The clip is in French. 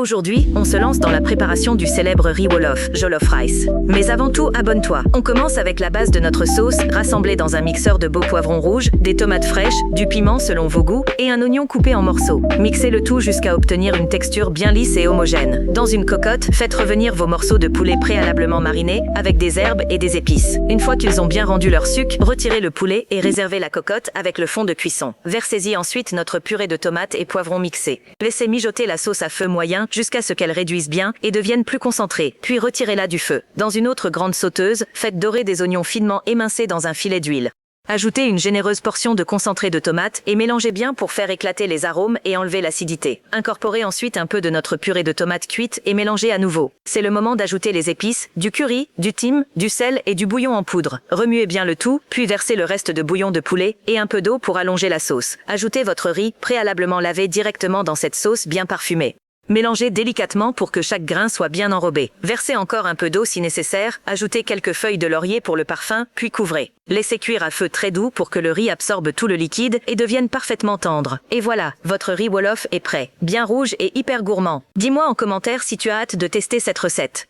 Aujourd'hui, on se lance dans la préparation du célèbre riz Wolof, Jollof Rice. Mais avant tout, abonne-toi. On commence avec la base de notre sauce, rassemblée dans un mixeur de beaux poivrons rouges, des tomates fraîches, du piment selon vos goûts, et un oignon coupé en morceaux. Mixez le tout jusqu'à obtenir une texture bien lisse et homogène. Dans une cocotte, faites revenir vos morceaux de poulet préalablement marinés, avec des herbes et des épices. Une fois qu'ils ont bien rendu leur sucre, retirez le poulet et réservez la cocotte avec le fond de cuisson. Versez-y ensuite notre purée de tomates et poivrons mixés. Laissez mijoter la sauce à feu moyen jusqu'à ce qu'elle réduise bien et devienne plus concentrée, puis retirez-la du feu. Dans une autre grande sauteuse, faites dorer des oignons finement émincés dans un filet d'huile. Ajoutez une généreuse portion de concentré de tomate et mélangez bien pour faire éclater les arômes et enlever l'acidité. Incorporez ensuite un peu de notre purée de tomates cuite et mélangez à nouveau. C'est le moment d'ajouter les épices, du curry, du thym, du sel et du bouillon en poudre. Remuez bien le tout, puis versez le reste de bouillon de poulet et un peu d'eau pour allonger la sauce. Ajoutez votre riz, préalablement lavé directement dans cette sauce bien parfumée. Mélangez délicatement pour que chaque grain soit bien enrobé. Versez encore un peu d'eau si nécessaire, ajoutez quelques feuilles de laurier pour le parfum, puis couvrez. Laissez cuire à feu très doux pour que le riz absorbe tout le liquide et devienne parfaitement tendre. Et voilà, votre riz Wolof est prêt. Bien rouge et hyper gourmand. Dis-moi en commentaire si tu as hâte de tester cette recette.